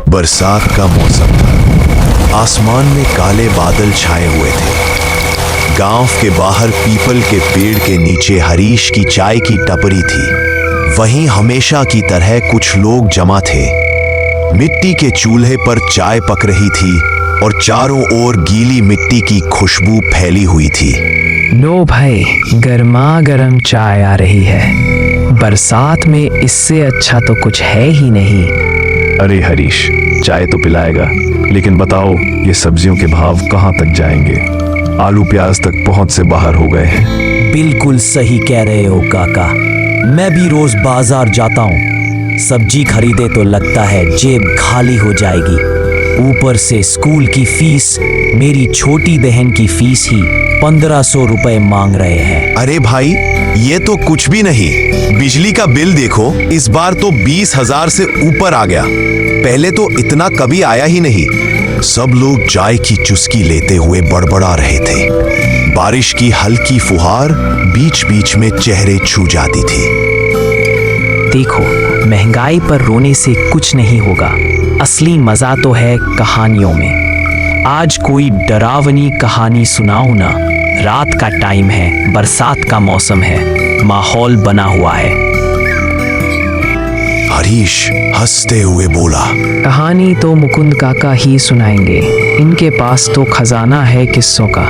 बरसात का मौसम था। आसमान में काले बादल छाए हुए थे। गांव के बाहर पीपल के पेड़ के नीचे हरीश की चाय की टपरी थी। वहीं हमेशा की तरह कुछ लोग जमा थे। मिट्टी के चूल्हे पर चाय पक रही थी और चारों ओर गीली मिट्टी की खुशबू फैली हुई थी। लो भाई, गर्मा गर्म चाय आ रही है। बरसात में इससे अच्छा तो कुछ है ही नहीं। अरे हरीश, चाय तो पिलाएगा, लेकिन बताओ ये सब्जियों के भाव कहाँ तक जाएंगे? आलू प्याज तक पहुंच से बाहर हो गए हैं। बिल्कुल सही कह रहे हो काका। मैं भी रोज बाजार जाता हूँ। सब्जी खरीदे तो लगता है जेब खाली हो जाएगी। ऊपर से स्कूल की फीस, मेरी छोटी बहन की फीस ही 1500 रुपए मांग रहे हैं। अरे भाई, ये तो कुछ भी नहीं। बिजली का बिल देखो, इस बार तो 20,000 से ऊपर आ गया। पहले तो इतना कभी आया ही नहीं। सब लोग चाय की चुस्की लेते हुए बड़बड़ा रहे थे। बारिश की हल्की फुहार बीच बीच में चेहरे छू जाती थी। देखो, महंगाई पर रोने से कुछ नहीं होगा। असली मजा तो है कहानियों में। आज कोई डरावनी कहानी सुनाओ ना। रात का टाइम है, बरसात का मौसम है, माहौल बना हुआ है। हरीश हंसते हुए बोला, कहानी तो मुकुंद काका ही सुनाएंगे। इनके पास तो खजाना है किस्सों का।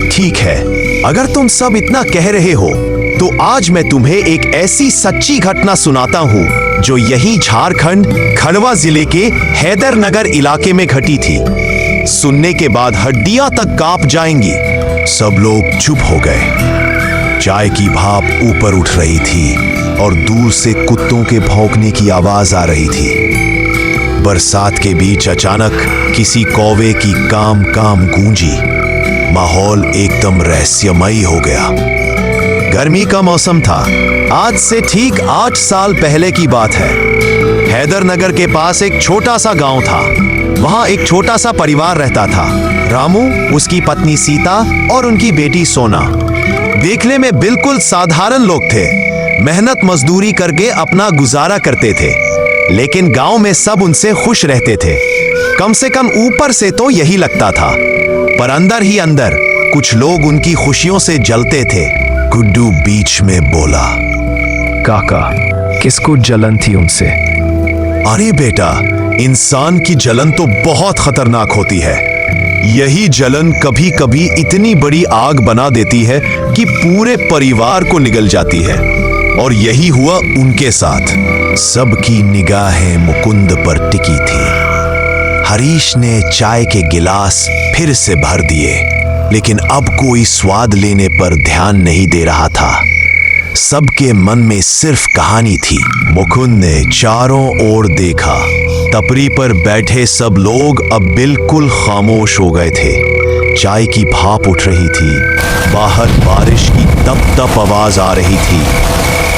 ठीक है, अगर तुम सब इतना कह रहे हो तो आज मैं तुम्हें एक ऐसी सच्ची घटना सुनाता हूँ जो यही झारखंड खंडवा जिले के हैदरनगर इलाके में घटी थी। सुनने के बाद हड्डियां तक कांप जाएंगी। सब लोग चुप हो गए। चाय की भाप ऊपर उठ रही थी और दूर से कुत्तों के भौंकने की आवाज आ रही थी। बरसात के बीच अचानक किसी कौवे की काम काम गूंजी। माहौल एकदम रहस्यमयी हो गया। गर्मी का मौसम था। आज से ठीक 8 साल पहले की बात है। हैदरनगर के पास एक छोटा सा गांव था। वहां एक छोटा सा परिवार रहता था। रामू, उसकी पत्नी सीता और उनकी बेटी सोना। देखने में बिल्कुल साधारण लोग थे। मेहनत मजदूरी करके अपना गुजारा करते थे, लेकिन गांव में सब उनसे खुश रहते थे। कम से कम ऊपर से तो यही लगता था, पर अंदर ही अंदर कुछ लोग उनकी खुशियों से जलते थे। गुड्डू बीच में बोला, काका, किसको जलन थी उनसे? अरे बेटा, इंसान की जलन तो बहुत खतरनाक होती है। यही जलन कभी कभी इतनी बड़ी आग बना देती है कि पूरे परिवार को निगल जाती है। और यही हुआ उनके साथ। सबकी निगाहें मुकुंद पर टिकी थी। हरीश ने चाय के गिलास फिर से भर दिए, लेकिन अब कोई स्वाद लेने पर ध्यान नहीं दे रहा था। सबके मन में सिर्फ कहानी थी। मुकुंद ने चारों ओर देखा। टपरी पर बैठे सब लोग अब बिल्कुल खामोश हो गए थे। चाय की भाप उठ रही थी। बाहर बारिश की तप तप आवाज आ रही थी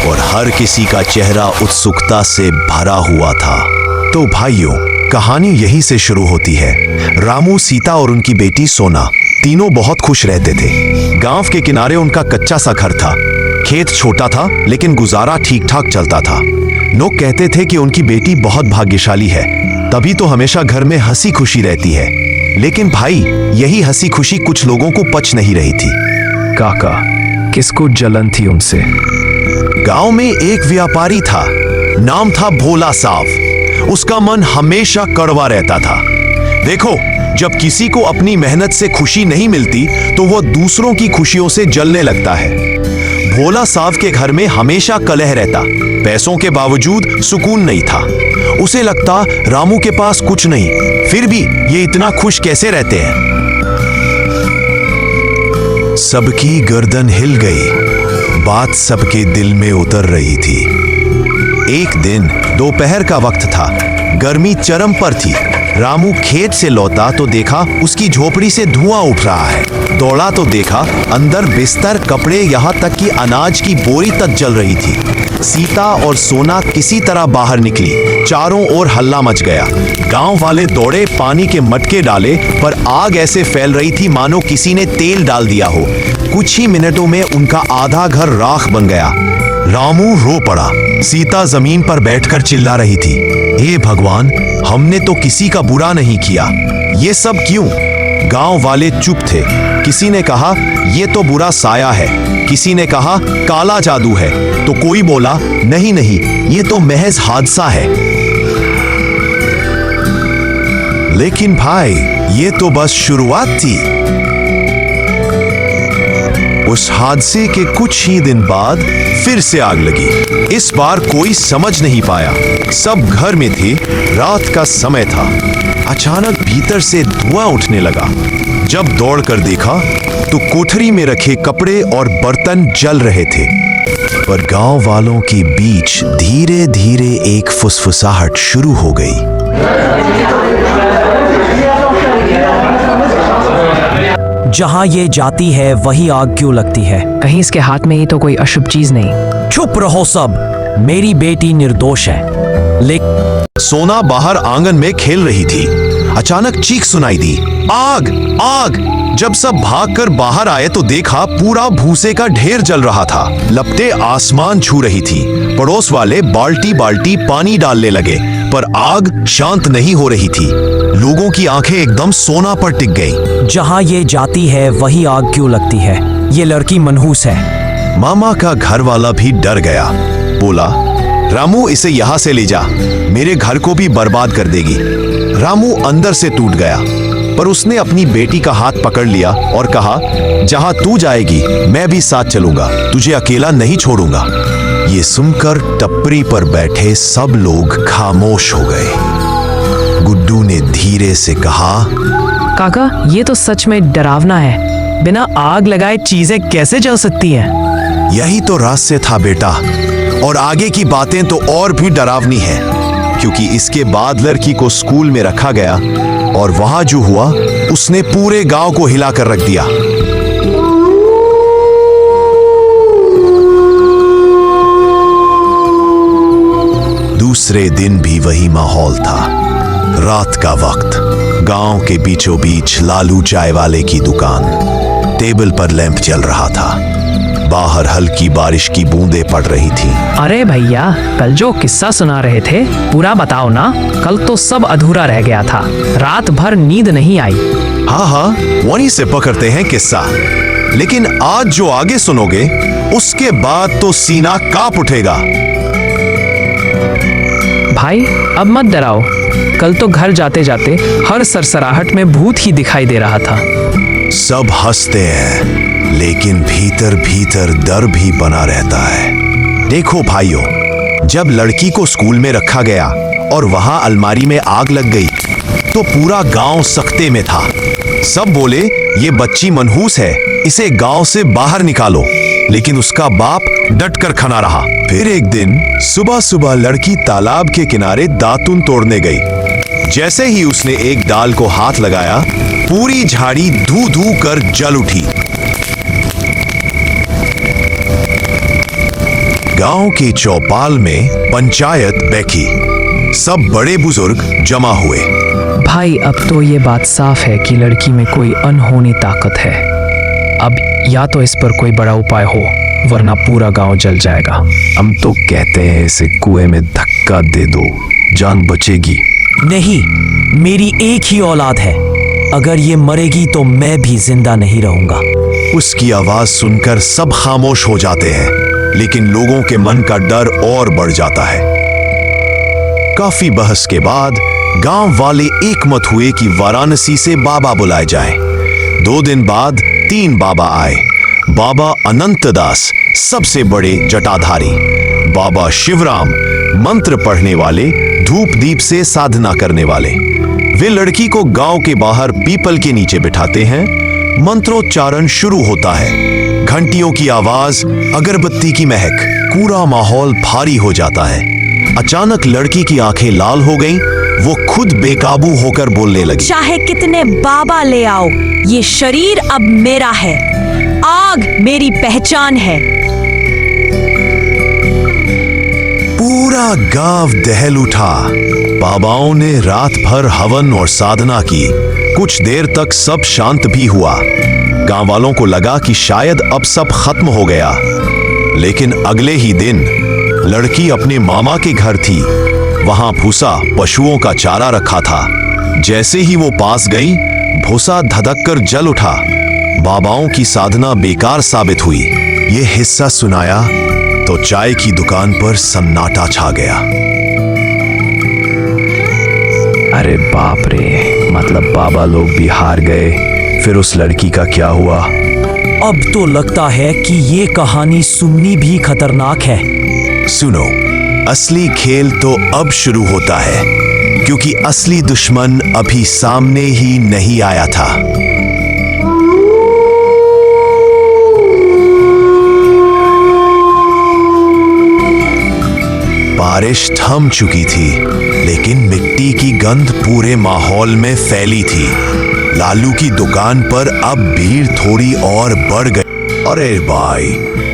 और हर किसी का चेहरा उत्सुकता से भरा हुआ था। तो भाइयों, कहानी यही से शुरू होती है। रामू, सीता और उनकी बेटी सोना तीनों बहुत खुश रहते थे। गांव के किनारे उनका कच्चा सा घर था। खेत छोटा था, लेकिन गुजारा ठीक ठाक चलता था। लोग कहते थे कि उनकी बेटी बहुत भाग्यशाली है, तभी तो हमेशा घर में हंसी खुशी रहती है। लेकिन भाई, यही हंसी खुशी कुछ लोगों को पच नहीं रही थी। काका, किसको जलन थी उनसे? गांव में एक व्यापारी था। नाम था भोला साहब। उसका मन हमेशा कड़वा रहता था। देखो, जब किसी को अपनी मेहनत से खुशी नहीं मिलती तो वह दूसरों की खुशियों से जलने लगता है। भोला साहब के घर में हमेशा कलह रहता। पैसों के बावजूद सुकून नहीं था। उसे लगता रामू के पास कुछ नहीं, फिर भी ये इतना खुश कैसे रहते हैं। सबकी गर्दन हिल गई। बात सबके दिल में उतर रही थी। एक दिन दोपहर का वक्त था। गर्मी चरम पर थी। रामू खेत से लौटा तो देखा उसकी झोपड़ी से धुआं उठ रहा है। दौड़ा तो देखा अंदर बिस्तर, कपड़े, यहाँ तक कि अनाज की बोरी तक जल रही थी। सीता और सोना किसी तरह बाहर निकली। चारों ओर हल्ला मच गया। गांव वाले दौड़े, पानी के मटके डाले, पर आग ऐसे फैल रही थी मानो किसी ने तेल डाल दिया हो। कुछ ही मिनटों में उनका आधा घर राख बन गया। रामू रो पड़ा। सीता जमीन पर बैठकर चिल्ला रही थी, हे भगवान, हमने तो किसी का बुरा नहीं किया, ये सब क्यों? गांव वाले चुप थे। किसी ने कहा ये तो बुरा साया है, किसी ने कहा काला जादू है, तो कोई बोला नहीं नहीं, ये तो महज हादसा है। लेकिन भाई, ये तो बस शुरुआत थी। उस हादसे के कुछ ही दिन बाद फिर से आग लगी। इस बार कोई समझ नहीं पाया, सब घर में थे, रात का समय था। अचानक भीतर से धुआं उठने लगा। जब दौड़कर देखा तो कोठरी में रखे कपड़े और बर्तन जल रहे थे। पर गांव वालों के बीच धीरे धीरे एक फुसफुसाहट शुरू हो गई। जहां ये जाती है वही आग क्यों लगती है? कहीं इसके हाथ में ही तो कोई अशुभ चीज नहीं। चुप रहो सब, मेरी बेटी निर्दोष है। लेकिन सोना बाहर आंगन में खेल रही थी। अचानक चीख सुनाई दी, आग आग। जब सब भागकर बाहर आए तो देखा पूरा भूसे का ढेर जल रहा था। लपटें आसमान छू रही थी। पड़ोस वाले बाल्टी बाल्टी पानी डालने लगे, पर आग शांत नहीं हो रही थी। लोगों की आंखें एकदम सोना पर टिक गईं। जहां ये जाती है वही आग क्यों लगती है? ये लड़की मनहूस है। मामा का घर वाला भी डर गया। बोला, रामू इसे यहाँ से ले जा, मेरे घर को भी बर्बाद कर देगी। रामू अंदर से टूट गया, पर उसने अपनी बेटी का हाथ पकड़ लिया और कहा, जहां तू जाएगी मैं भी साथ चलूंगा, तुझे अकेला नहीं छोड़ूंगा। ये सुनकर टपरी पर बैठे सब लोग खामोश हो गए। गुड्डू ने धीरे से कहा, काका, ये तो सच में डरावना है। बिना आग लगाए चीजें कैसे जल सकती हैं? यही तो रहस्य था बेटा, और आगे की बातें तो और भी डरावनी हैं, क्योंकि इसके बाद लड़की को स्कूल में रखा गया और वहां जो हुआ उसने पूरे गांव को हिलाकर रख दिया। दूसरे दिन भी वही माहौल था। रात का वक्त, गांव के बीचों बीच लालू चाय वाले की दुकान। टेबल पर लैंप जल रहा था। बाहर हल्की बारिश की बूंदें पड़ रही थी। अरे भैया, कल जो किस्सा सुना रहे थे पूरा बताओ ना, कल तो सब अधूरा रह गया था, रात भर नींद नहीं आई। हाँ हाँ, वहीं से पकड़ते हैं किस्सा। लेकिन आज जो आगे सुनोगे उसके बाद तो सीना कांप उठेगा। भाई अब मत डराओ, कल तो घर जाते जाते हर सरसराहट में भूत ही दिखाई दे रहा था। सब हंसते हैं, लेकिन भीतर भीतर डर भी बना रहता है। देखो भाइयों, जब लड़की को स्कूल में रखा गया और वहां अलमारी में आग लग गई तो पूरा गांव सख्ते में था। सब बोले ये बच्ची मनहूस है, इसे गांव से बाहर निकालो। लेकिन उसका बाप डट कर खड़ा रहा। फिर एक दिन सुबह सुबह लड़की तालाब के किनारे दातुन तोड़ने गई। जैसे ही उसने एक डाल को हाथ लगाया, पूरी झाड़ी धू धू कर जल उठी। गांव की चौपाल में पंचायत बैठी। सब बड़े बुजुर्ग जमा हुए। भाई अब तो ये बात साफ है कि लड़की में कोई अनहोनी ताकत है। अब या तो इस पर कोई बड़ा उपाय हो, वरना पूरा गांव जल जाएगा। हम तो कहते हैं इसे कुएं में धक्का दे दो, जान बचेगी। नहीं, मेरी एक ही औलाद है, अगर ये मरेगी तो मैं भी जिंदा नहीं रहूंगा। उसकी आवाज सुनकर सब खामोश हो जाते हैं, लेकिन लोगों के मन का डर और बढ़ जाता है। काफी बहस के बाद गांव वाले एकमत हुए कि वाराणसी से बाबा बुलाए जाए। 2 दिन बाद 3 बाबा आए। बाबा अनंतदास सबसे बड़े जटाधारी, बाबा शिवराम मंत्र पढ़ने वाले, धूप दीप से साधना करने वाले। वे लड़की को गांव के बाहर पीपल के नीचे बिठाते हैं। मंत्रोच्चारण शुरू होता है। घंटियों की आवाज, अगरबत्ती की महक, पूरा माहौल भारी हो जाता है। अचानक लड़की की आंखें लाल हो गईं। वो खुद बेकाबू होकर बोलने लगी, चाहे कितने बाबा ले आओ, ये शरीर अब मेरा है। आग मेरी पहचान है। पूरा गांव दहल उठा। बाबाओं ने रात भर हवन और साधना की। कुछ देर तक सब शांत भी हुआ। गांव वालों को लगा कि शायद अब सब खत्म हो गया। लेकिन अगले ही दिन लड़की अपने मामा के घर थी। वहां भूसा पशुओं का चारा रखा था। जैसे ही वो पास गई, भूसा धधक कर जल उठा। बाबाओं की साधना बेकार साबित हुई। ये हिस्सा सुनाया तो चाय की दुकान पर सन्नाटा छा गया। अरे बाप रे, मतलब बाबा लोग भी हार गए। फिर उस लड़की का क्या हुआ? अब तो लगता है कि ये कहानी सुननी भी खतरनाक है। सुनो, असली खेल तो अब शुरू होता है, क्योंकि असली दुश्मन अभी सामने ही नहीं आया था। बारिश थम चुकी थी, लेकिन मिट्टी की गंध पूरे माहौल में फैली थी। लालू की दुकान पर अब भीड़ थोड़ी और बढ़ गई। अरे भाई,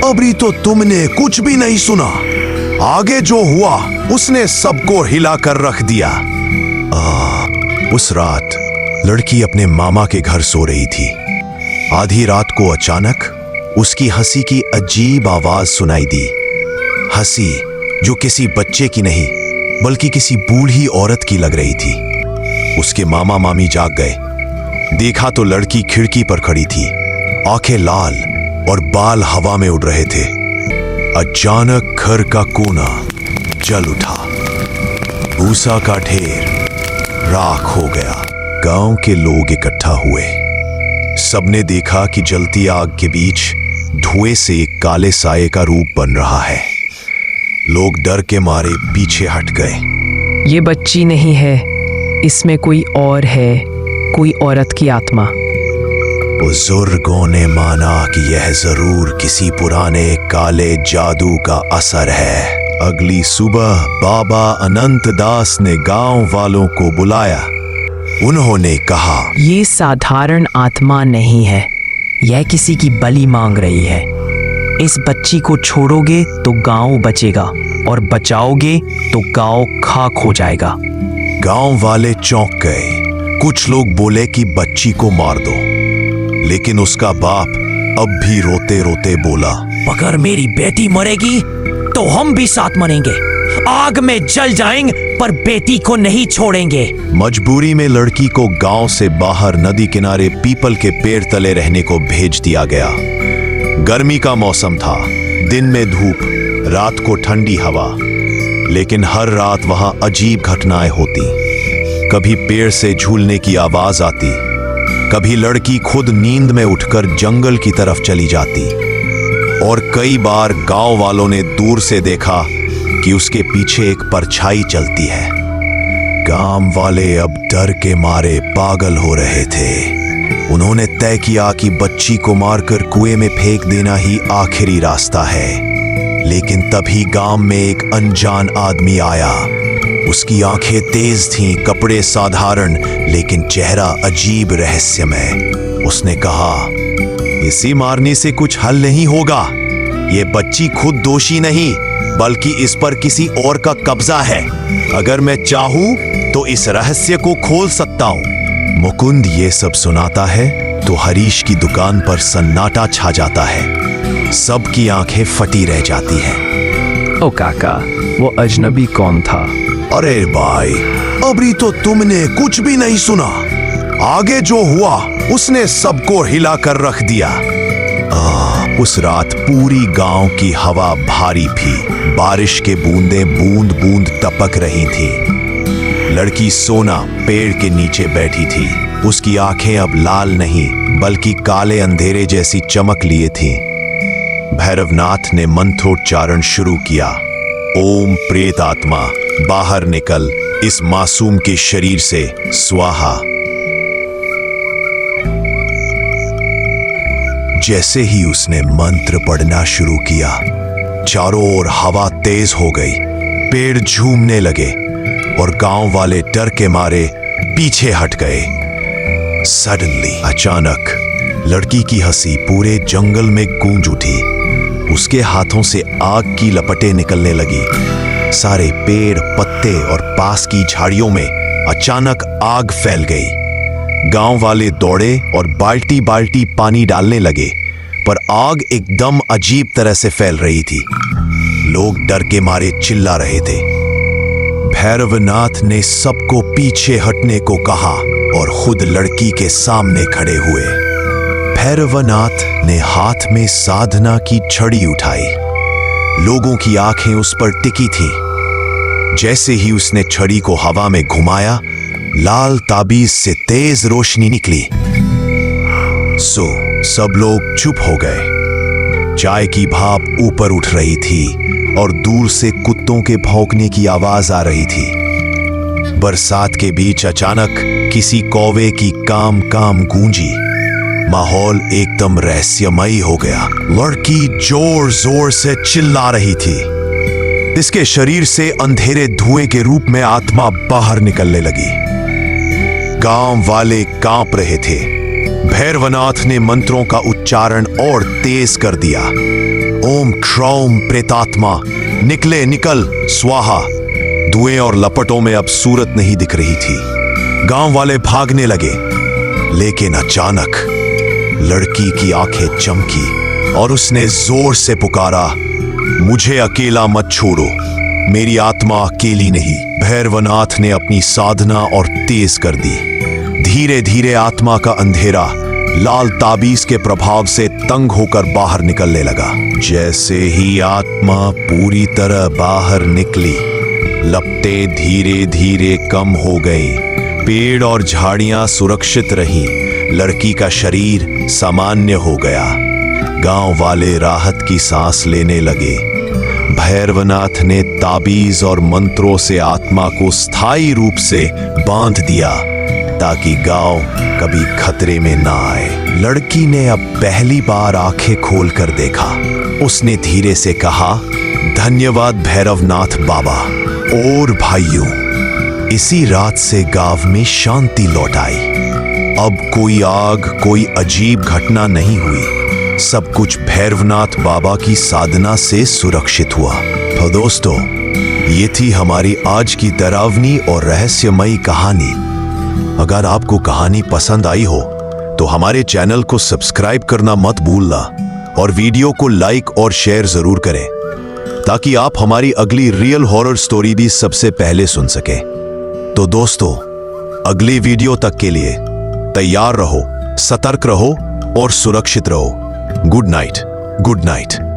अभी तो तुमने कुछ भी नहीं सुना। आगे जो हुआ उसने सबको हिला कर रख दिया। उस रात लड़की अपने मामा के घर सो रही थी। आधी रात को अचानक उसकी हंसी की अजीब आवाज सुनाई दी। हंसी जो किसी बच्चे की नहीं, बल्कि किसी बूढ़ी औरत की लग रही थी। उसके मामा मामी जाग गए। देखा तो लड़की खिड़की पर खड़ी थी, आंखें लाल और बाल हवा में उड़ रहे थे। अचानक घर का कोना जल उठा। भूसा का ढेर राख हो गया। गांव के लोग इकट्ठा हुए। सबने देखा कि जलती आग के बीच धुएं से एक काले साये का रूप बन रहा है। लोग डर के मारे पीछे हट गए। ये बच्ची नहीं है, इसमें कोई और है, कोई औरत की आत्मा। बुजुर्गों ने माना कि यह जरूर किसी पुराने काले जादू का असर है। अगली सुबह बाबा अनंत दास ने गांव वालों को बुलाया। उन्होंने कहा, ये साधारण आत्मा नहीं है, यह किसी की बलि मांग रही है। इस बच्ची को छोड़ोगे तो गांव बचेगा, और बचाओगे तो गांव खाक हो जाएगा। गांव वाले चौंक गए। कुछ लोग बोले कि बच्ची को मार दो, लेकिन उसका बाप अब भी रोते रोते बोला, अगर मेरी बेटी मरेगी तो हम भी साथ मरेंगे। आग में जल जाएंगे, पर बेटी को नहीं छोड़ेंगे। मजबूरी में लड़की को गांव से बाहर नदी किनारे पीपल के पेड़ तले रहने को भेज दिया गया। गर्मी का मौसम था, दिन में धूप, रात को ठंडी हवा। लेकिन हर रात वहां अजीब घटनाएं होती। कभी पेड़ से झूलने की आवाज आती, कभी लड़की खुद नींद में उठकर जंगल की तरफ चली जाती, और कई बार गांव वालों ने दूर से देखा कि उसके पीछे एक परछाई चलती है। गांव वाले अब डर के मारे पागल हो रहे थे। उन्होंने तय किया कि बच्ची को मारकर कुएं में फेंक देना ही आखिरी रास्ता है। लेकिन तभी गांव में एक अनजान आदमी आया। उसकी आंखें तेज थीं, कपड़े साधारण, लेकिन चेहरा अजीब रहस्यमय। उसने कहा, इसी मारने से कुछ हल नहीं होगा। ये बच्ची खुद दोषी नहीं, बल्कि इस पर किसी और का कब्जा है। अगर मैं चाहूं तो इस रहस्य को खोल सकता हूं। मुकुंद ये सब सुनाता है तो हरीश की दुकान पर सन्नाटा छा जाता है। सबकी आंखें फटी रह जाती हैं। ओ काका, वो अजनबी कौन था? अरे भाई, अभी तो तुमने कुछ भी नहीं सुना। आगे जो हुआ उसने सबको हिला कर रख दिया। उस रात पूरी गांव की हवा भारी थी। बारिश के बूंदें बूंद बूंद टपक रही थी। लड़की सोना पेड़ के नीचे बैठी थी। उसकी आंखें अब लाल नहीं, बल्कि काले अंधेरे जैसी चमक लिए थी। भैरवनाथ ने मंत्रोच्चारण शुरू किया, ओम प्रेत आत्मा बाहर निकल इस मासूम के शरीर से, स्वाहा। जैसे ही उसने मंत्र पढ़ना शुरू किया, चारों ओर हवा तेज हो गई। पेड़ झूमने लगे और गांव वाले डर के मारे पीछे हट गए। सडनली, अचानक लड़की की हंसी पूरे जंगल में गूंज उठी। उसके हाथों से आग की लपटें निकलने लगी। सारे पेड़, पत्ते और पास की झाड़ियों में अचानक आग फैल गई। गांव वाले दौड़े और बाल्टी बाल्टी पानी डालने लगे, पर आग एकदम अजीब तरह से फैल रही थी। लोग डर के मारे चिल्ला रहे थे। भैरवनाथ ने सबको पीछे हटने को कहा और खुद लड़की के सामने खड़े हुए। भैरवनाथ ने हाथ में साधना की छड़ी उठाई। लोगों की आंखें उस पर टिकी थीं। जैसे ही उसने छड़ी को हवा में घुमाया, लाल ताबीज से तेज रोशनी निकली। सब लोग चुप हो गए। चाय की भाप ऊपर उठ रही थी और दूर से कुत्तों के भौंकने की आवाज आ रही थी। बरसात के बीच अचानक किसी कौवे की काम काम गूंजी। माहौल एकदम रहस्यमयी हो गया। लड़की जोर जोर से चिल्ला रही थी। इसके शरीर से अंधेरे धुएं के रूप में आत्मा बाहर निकलने लगी। गांव वाले कांप रहे थे। भैरवनाथ ने मंत्रों का उच्चारण और तेज कर दिया। ओम क्षौम प्रेतात्मा निकले, निकल, स्वाहा। धुएं और लपटों में अब सूरत नहीं दिख रही थी। गांव वाले भागने लगे, लेकिन अचानक लड़की की आंखें चमकी और उसने जोर से पुकारा, मुझे अकेला मत छोड़ो, मेरी आत्मा अकेली नहीं। भैरवनाथ ने अपनी साधना और तेज कर दी। धीरे धीरे आत्मा का अंधेरा लाल ताबीज के प्रभाव से तंग होकर बाहर निकलने लगा। जैसे ही आत्मा पूरी तरह बाहर निकली, लपटें धीरे धीरे कम हो गई। पेड़ और झाड़ियां सुरक्षित रहीं। लड़की का शरीर सामान्य हो गया। गांव वाले राहत की सांस लेने लगे। भैरवनाथ ने ताबीज और मंत्रों से आत्मा को स्थायी रूप से बांध दिया ताकि गांव कभी खतरे में ना आए। लड़की ने अब पहली बार आंखें खोलकर देखा। उसने धीरे से कहा, धन्यवाद भैरवनाथ बाबा। और भाइयों, इसी रात से गांव में शांति लौट आई। अब कोई आग, कोई अजीब घटना नहीं हुई। सब कुछ भैरवनाथ बाबा की साधना से सुरक्षित हुआ। तो दोस्तों, ये थी हमारी आज की डरावनी और रहस्यमयी कहानी। अगर आपको कहानी पसंद आई हो तो हमारे चैनल को सब्सक्राइब करना मत भूलना और वीडियो को लाइक और शेयर जरूर करें ताकि आप हमारी अगली रियल हॉरर स्टोरी भी सबसे पहले सुन सके। तो दोस्तों, अगली वीडियो तक के लिए तैयार रहो, सतर्क रहो और सुरक्षित रहो। Good night, good night.